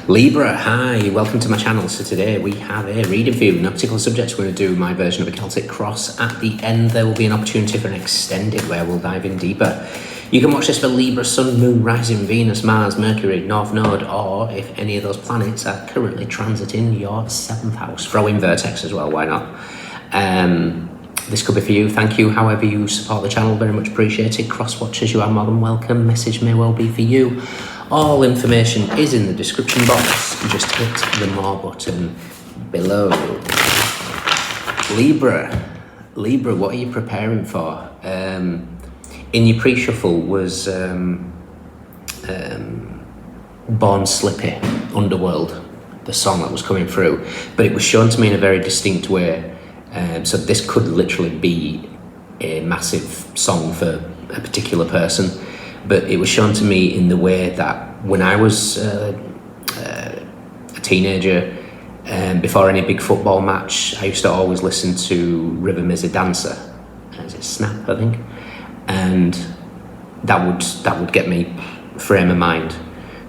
Libra, hi, welcome to my channel. So today we have a reading for you, no particular subject. We're going to do my version of a Celtic cross. At the end there will be an opportunity for an extended where we'll dive in deeper. You can watch this for Libra, Sun, Moon, Rising, Venus, Mars, Mercury, North Node, or if any of those planets are currently transiting your 7th house. Throw in Vertex as well, why not? This could be for you. Thank you. However you support the channel, very much appreciated. Cross watchers, you are more than welcome. Message may well be for you. All information is in the description box. Just hit the more button below. Libra, what are you preparing for? In your pre-shuffle was Born Slippy, Underworld, the song that was coming through, but it was shown to me in a very distinct way. So this could literally be a massive song for a particular person, but it was shown to me in the way that when I was a teenager, before any big football match, I used to always listen to Rhythm is a Dancer. Is it Snap, I think? And that would get me frame of mind.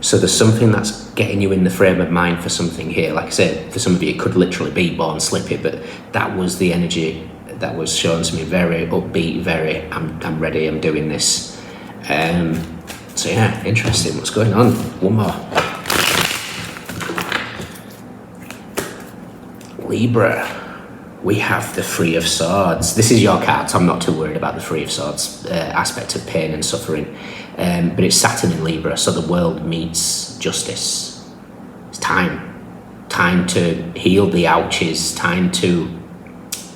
So there's something that's getting you in the frame of mind for something here. Like I said, for some of you it could literally be Born Slippy, but that was the energy that was shown to me. Very upbeat, very I'm ready, I'm doing this. So yeah, interesting. What's going on? One more. Libra, we have the Three of Swords. This is your card, so I'm not too worried about the Three of Swords aspect of pain and suffering. But it's Saturn in Libra, so the world meets justice. It's time to heal the ouches, time to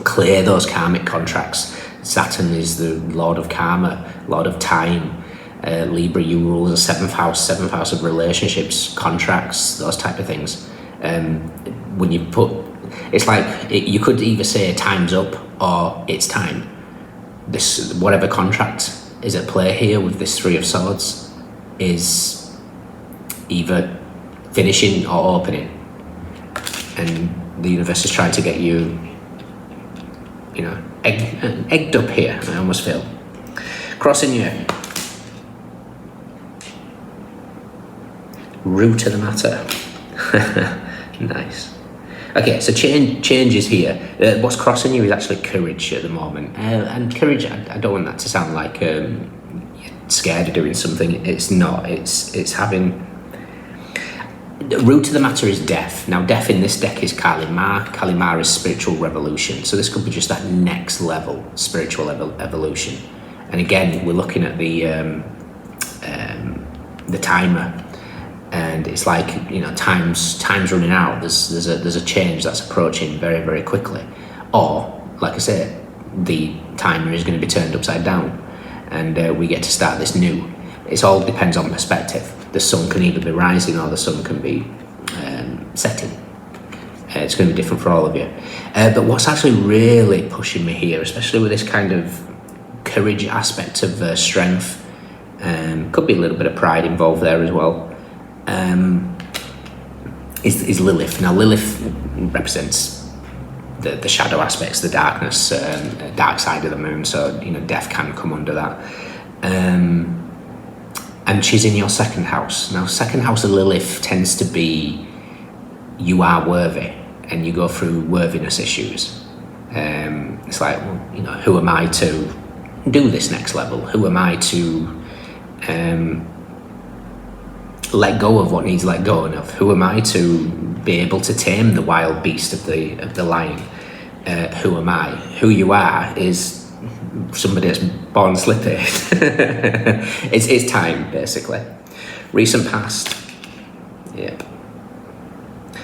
clear those karmic contracts. Saturn is the Lord of Karma, Lord of Time. Libra, you rule the 7th house of relationships, contracts, those type of things. When you put, it's like, you could either say time's up or it's time. This, whatever contract is at play here with this Three of Swords, is either finishing or opening. And the universe is trying to get you, egged up here, I almost feel. Crossing you. Root of the matter. Nice. Okay, so change is here. What's crossing you is actually courage at the moment. And courage, I don't want that to sound like scared of doing something. It's not. It's having... The root of the matter is death. Now, death in this deck is Kali Ma. Kali Ma is spiritual revolution. So this could be just that next level, spiritual evolution. And again, we're looking at the timer. And it's like, time's running out. There's a change that's approaching very, very quickly. Or, like I said, the timer is going to be turned upside down, and we get to start this new. It all depends on perspective. The sun can either be rising or the sun can be setting. It's going to be different for all of you. But what's actually really pushing me here, especially with this kind of courage aspect of strength, could be a little bit of pride involved there as well. Is Lilith. Now Lilith represents the shadow aspects, the darkness, dark side of the moon, so death can come under that. And she's in your 2nd house. Now 2nd house of Lilith tends to be you are worthy, and you go through worthiness issues. It's like, who am I to do this next level? Who am I to let go of what needs let go of? Who am I to be able to tame the wild beast of the lion? Who am I? Who you are is somebody that's born slippy. it's time, basically. Recent past. Yeah.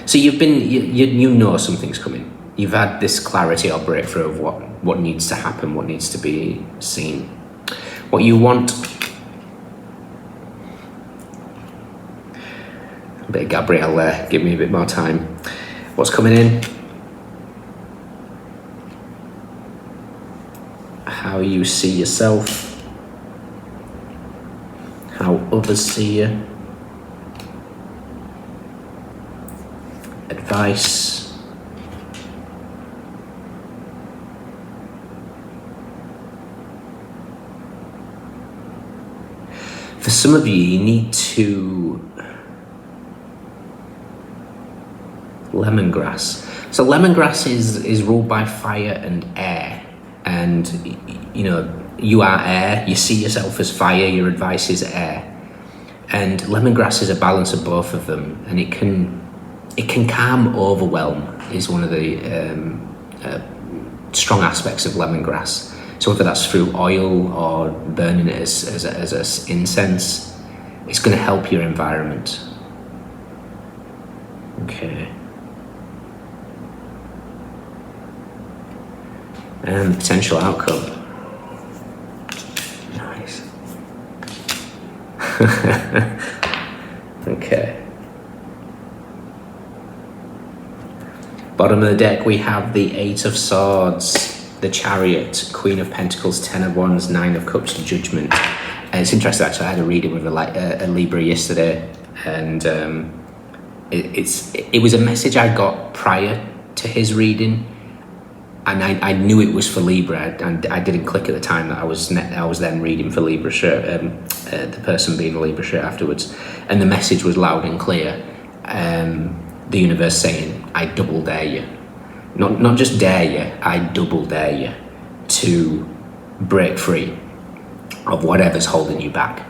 So you've been, you know something's coming. You've had this clarity or breakthrough of what needs to happen, what needs to be seen. What you want. A bit of Gabrielle there, give me a bit more time. What's coming in? How you see yourself, how others see you, advice, for some of you, you need to Lemongrass. So lemongrass is ruled by fire and air, and you are air. You see yourself as fire. Your advice is air, and lemongrass is a balance of both of them, and it can calm overwhelm. Is one of the strong aspects of lemongrass. So whether that's through oil or burning it as a incense, it's going to help your environment. Okay. And potential outcome. Nice. Okay. Bottom of the deck, we have the Eight of Swords, the Chariot, Queen of Pentacles, Ten of Wands, Nine of Cups, Judgment. And it's interesting, actually, I had a reading with a Libra yesterday, and it was a message I got prior to his reading, and I knew it was for Libra, and I didn't click at the time that I was then reading for Libra, the person being a Libra straight afterwards, and the message was loud and clear. The universe saying, I double dare you. Not just dare you, I double dare you to break free of whatever's holding you back.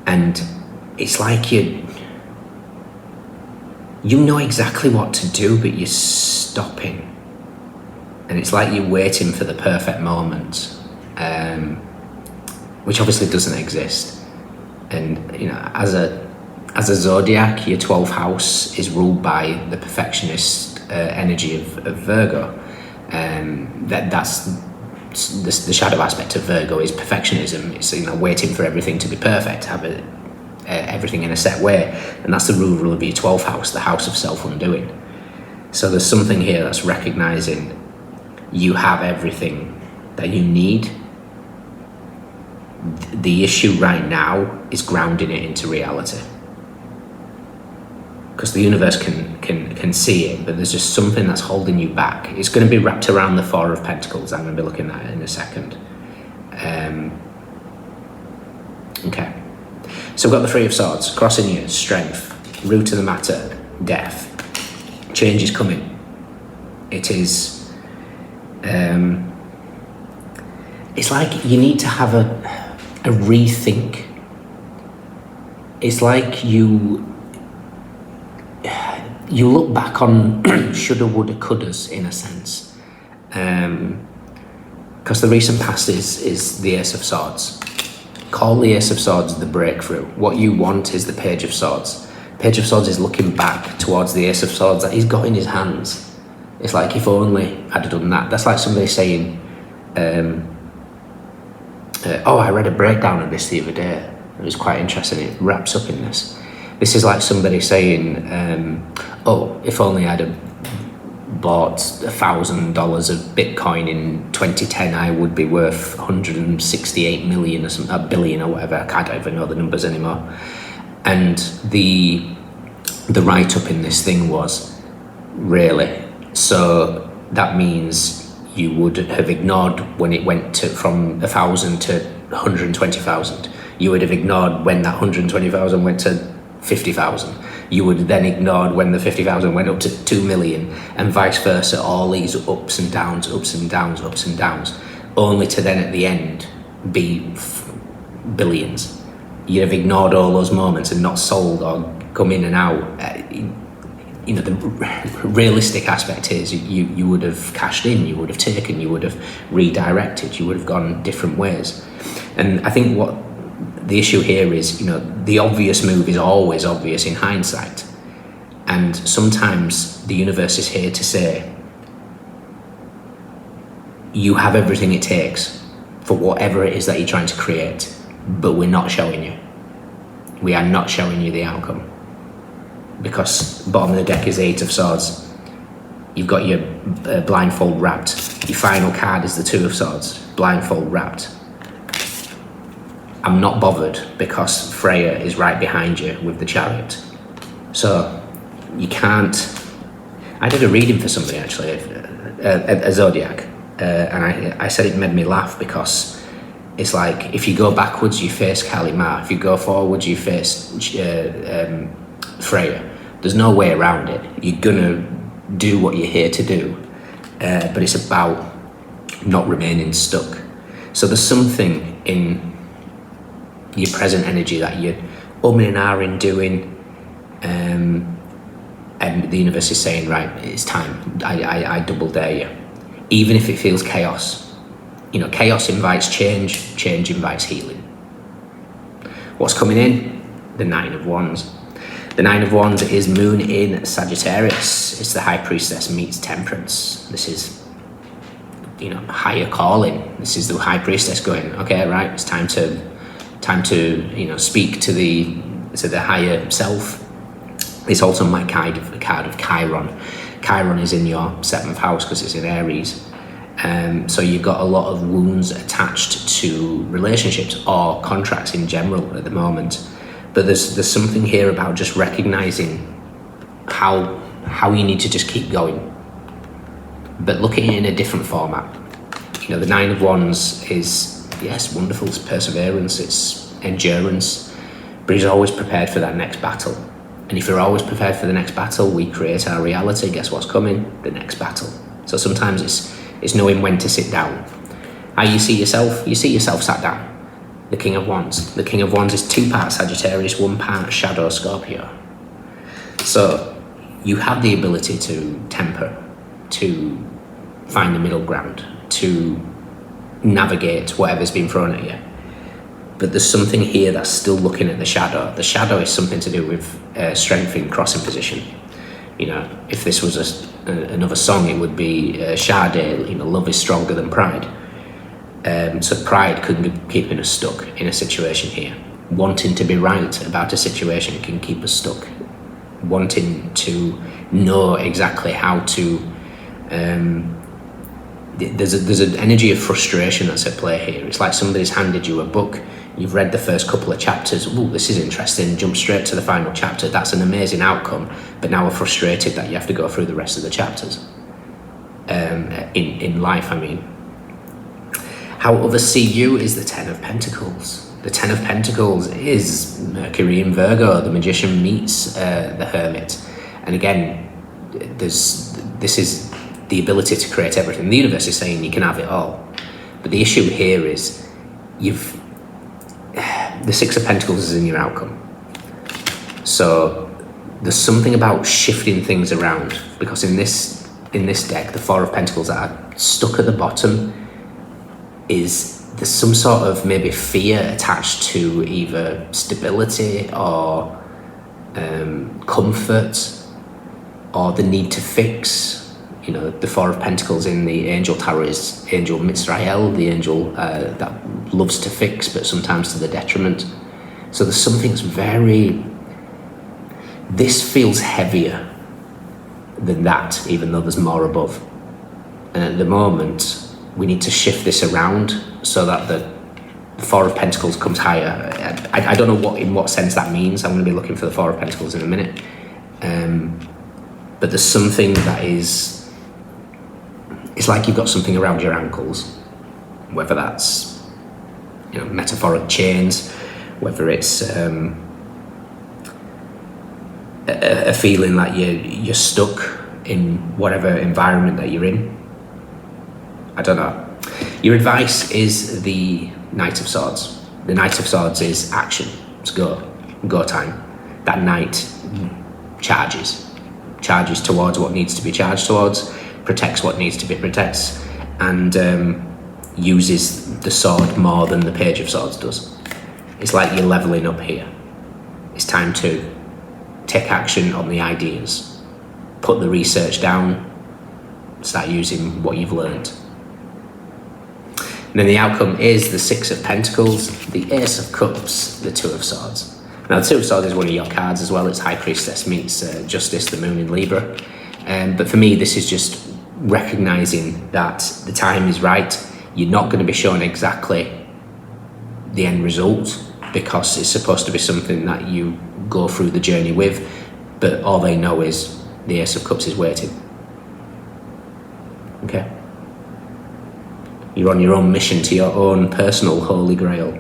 And it's like you know exactly what to do, but you're stopping. And it's like you're waiting for the perfect moment, which obviously doesn't exist. And as a zodiac, your 12th house is ruled by the perfectionist energy of Virgo. That's the shadow aspect of Virgo is perfectionism. It's waiting for everything to be perfect, have everything in a set way, and that's the rule of your 12th house, the house of self-undoing. So there's something here that's recognizing you have everything that you need. The issue right now is grounding it into reality, because the universe can see it, but there's just something that's holding you back. It's going to be wrapped around the Four of Pentacles. I'm going to be looking at it in a second. Okay. So we've got the Three of Swords, crossing you, strength, root of the matter, death. Change is coming. It is... it's like you need to have a rethink. It's like you look back on shoulda, woulda, couldas in a sense, because the recent past is the Ace of Swords. Call the Ace of Swords the breakthrough. What you want is the Page of Swords. Page of Swords is looking back towards the Ace of Swords that he's got in his hands. It's like, if only I'd have done that. That's like somebody saying, I read a breakdown of this the other day. It was quite interesting. It wraps up in this. This is like somebody saying, if only I'd have bought $1,000 of Bitcoin in 2010, I would be worth 168 million or something, a billion or whatever. I don't even know the numbers anymore. And the write-up in this thing was, really? So that means you would have ignored when it went from 1,000 to 120,000. You would have ignored when that 120,000 went to 50,000. You would then ignored when the 50,000 went up to 2 million, and vice versa. All these ups and downs, ups and downs, ups and downs, only to then at the end be billions. You'd have ignored all those moments and not sold or come in and out. The realistic aspect is you would have cashed in, you would have taken, you would have redirected, you would have gone different ways. And I think what the issue here is, the obvious move is always obvious in hindsight. And sometimes the universe is here to say, you have everything it takes for whatever it is that you're trying to create, but we're not showing you. We are not showing you the outcome. Because bottom of the deck is the Eight of Swords. You've got your blindfold wrapped. Your final card is the Two of Swords, blindfold wrapped. I'm not bothered because Freya is right behind you with the Chariot. So you can't... I did a reading for somebody actually, a zodiac, and I said it made me laugh because it's like, if you go backwards you face Kali Ma, if you go forwards you face Freya. There's no way around it. You're gonna do what you're here to do, but it's about not remaining stuck. So there's something in your present energy that you're umming and ahhing doing, and the universe is saying, right, it's time. I double dare you, even if it feels chaos. You know, chaos invites change. Change invites healing. What's coming in? The Nine of Wands. The Nine of Wands is Moon in Sagittarius. It's the High Priestess meets Temperance. This is, you know, higher calling. This is the High Priestess going, okay, right, it's time to you know, speak to the higher self. It's also my card of Chiron. Chiron is in your 7th house because it's in Aries. So you've got a lot of wounds attached to relationships or contracts in general at the moment. But there's something here about just recognizing how you need to just keep going, but looking in a different format. You know, the Nine of Wands is, yes, wonderful. It's perseverance, it's endurance, but he's always prepared for that next battle. And if you're always prepared for the next battle, we create our reality. Guess what's coming? The next battle. So sometimes it's knowing when to sit down. How you see yourself? You see yourself sat down. The King of Wands. The King of Wands is 2 parts Sagittarius, 1 part Shadow Scorpio. So you have the ability to temper, to find the middle ground, to navigate whatever's been thrown at you. But there's something here that's still looking at the shadow. The shadow is something to do with strength in crossing position. You know, if this was another song, it would be Sade, you know, love is stronger than pride. So pride could be keeping us stuck in a situation here. Wanting to be right about a situation can keep us stuck. Wanting to know exactly how to... there's an energy of frustration that's at play here. It's like somebody's handed you a book. You've read the first couple of chapters. Ooh, this is interesting. Jump straight to the final chapter. That's an amazing outcome. But now we're frustrated that you have to go through the rest of the chapters. In life, I mean. How others see you is the Ten of Pentacles. The Ten of Pentacles is Mercury in Virgo. The Magician meets the Hermit. And again, this is the ability to create everything. The universe is saying you can have it all. But the issue here is the Six of Pentacles is in your outcome. So there's something about shifting things around, because in this deck, the Four of Pentacles that are stuck at the bottom there's some sort of maybe fear attached to either stability or comfort or the need to fix. You know, the Four of Pentacles in the Angel Tarot is Angel Mitzrael, the angel that loves to fix, but sometimes to the detriment. So there's something that's this feels heavier than that, even though there's more above. And at the moment, we need to shift this around so that the Four of Pentacles comes higher. I don't know in what sense that means. I'm going to be looking for the Four of Pentacles in a minute. But there's something that it's like you've got something around your ankles, whether that's, you know, metaphoric chains, whether it's a feeling like you're stuck in whatever environment that you're in. I don't know. Your advice is the Knight of Swords. The Knight of Swords is action. It's go time. That knight charges towards what needs to be charged towards, protects what needs to be protected, and uses the sword more than the Page of Swords does. It's like you're leveling up here. It's time to take action on the ideas, put the research down, start using what you've learned. And then the outcome is the Six of Pentacles, the Ace of Cups, the Two of Swords. Now, the Two of Swords is one of your cards as well. It's High Priestess meets Justice, the Moon in Libra. But for me, this is just recognizing that the time is right. You're not going to be shown exactly the end result, because it's supposed to be something that you go through the journey with, but all they know is the Ace of Cups is waiting. Okay? You're on your own mission to your own personal holy grail.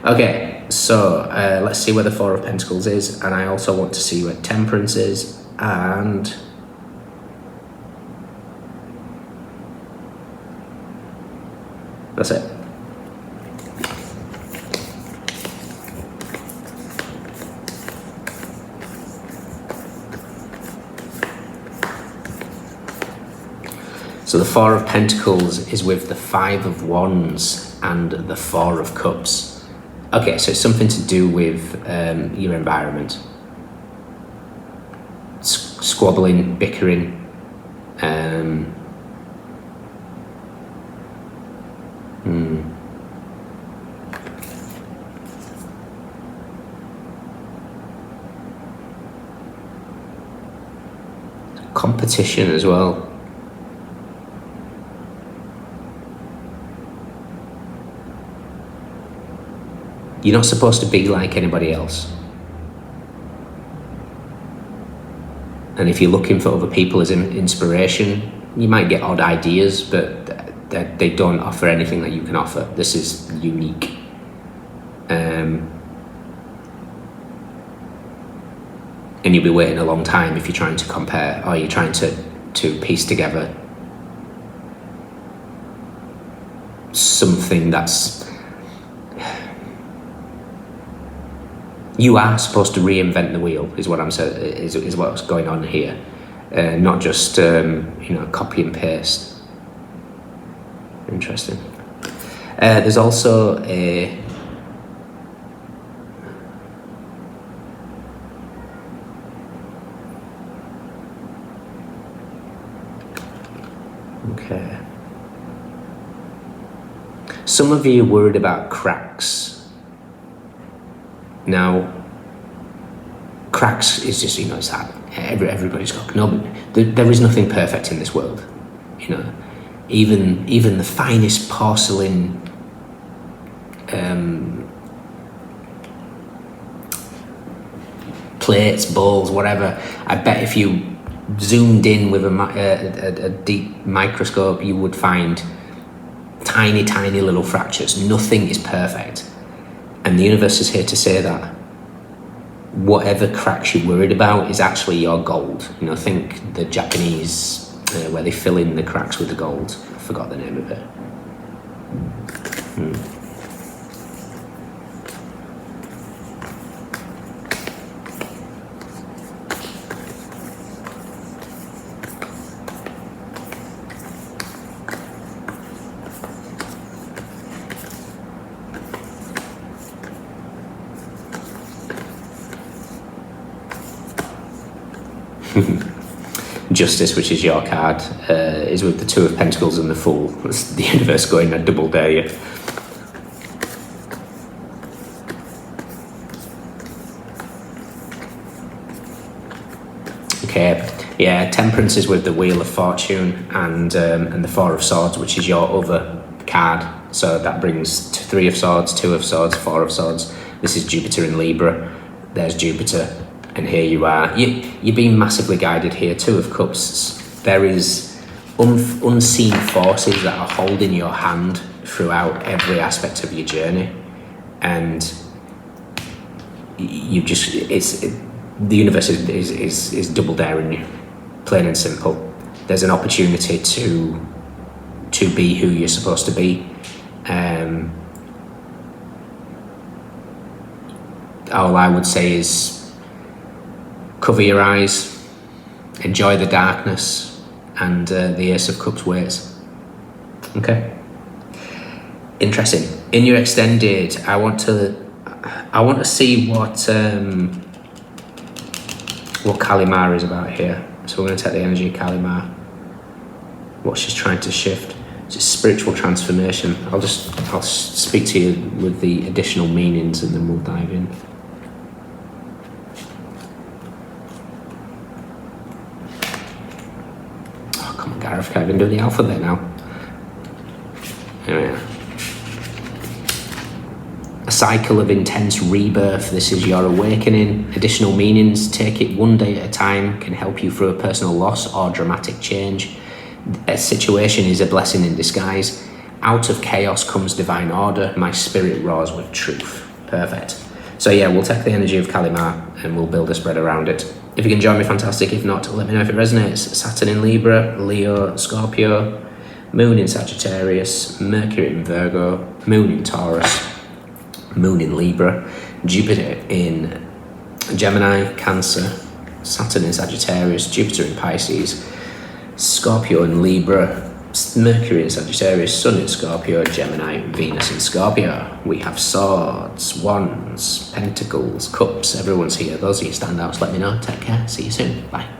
Okay, so let's see where the Four of Pentacles is, and I also want to see where Temperance is, and that's it. So the Four of Pentacles is with the Five of Wands and the Four of Cups. Okay, so it's something to do with your environment. Squabbling, bickering. Competition as well. You're not supposed to be like anybody else. And if you're looking for other people as inspiration, you might get odd ideas, but they don't offer anything that you can offer. This is unique. And you'll be waiting a long time if you're trying to compare, or you're trying to piece together something that's... You are supposed to reinvent the wheel, is what I'm saying. Is what's going on here, not just copy and paste. Interesting. There's also a okay. Some of you are worried about cracks. Now, cracks is just, it's that everybody's got, no, there is nothing perfect in this world, even the finest porcelain plates, bowls, whatever. I bet if you zoomed in with a deep microscope, you would find tiny little fractures. Nothing is perfect. And the universe is here to say that whatever cracks you're worried about is actually your gold. Think the Japanese, where they fill in the cracks with the gold. I forgot the name of it. Justice, which is your card, is with the Two of Pentacles and the Fool. That's the universe going, I double dare you. Okay, yeah, Temperance is with the Wheel of Fortune and the Four of Swords, which is your other card. So that brings Three of Swords, Two of Swords, Four of Swords. This is Jupiter in Libra. There's Jupiter. And here you are. You're being massively guided here. Two of Cups. There is unseen forces that are holding your hand throughout every aspect of your journey, and the universe is double daring you, plain and simple. There's an opportunity to be who you're supposed to be. All I would say is, cover your eyes, enjoy the darkness, and the Ace of Cups waits. Okay. Interesting. In your extended, I want to see what Kalimar is about here. So we're going to take the energy of Kalimar. What she's trying to shift. It's a spiritual transformation. I'll speak to you with the additional meanings, and then we'll dive in. Gareth can't even do the alphabet now. Anyway. A cycle of intense rebirth. This is your awakening. Additional meanings. Take it one day at a time. Can help you through a personal loss or dramatic change. A situation is a blessing in disguise. Out of chaos comes divine order. My spirit roars with truth. Perfect. So yeah, we'll take the energy of Kalimar and we'll build a spread around it. If you can join me, fantastic. If not, let me know if it resonates. Saturn in Libra, Leo, Scorpio, Moon in Sagittarius, Mercury in Virgo, Moon in Taurus, Moon in Libra, Jupiter in Gemini, Cancer, Saturn in Sagittarius, Jupiter in Pisces, Scorpio in Libra, Mercury in Sagittarius, Sun in Scorpio, Gemini, Venus in Scorpio. We have swords, wands, pentacles, cups. Everyone's here. Those are your standouts. Let me know. Take care. See you soon. Bye.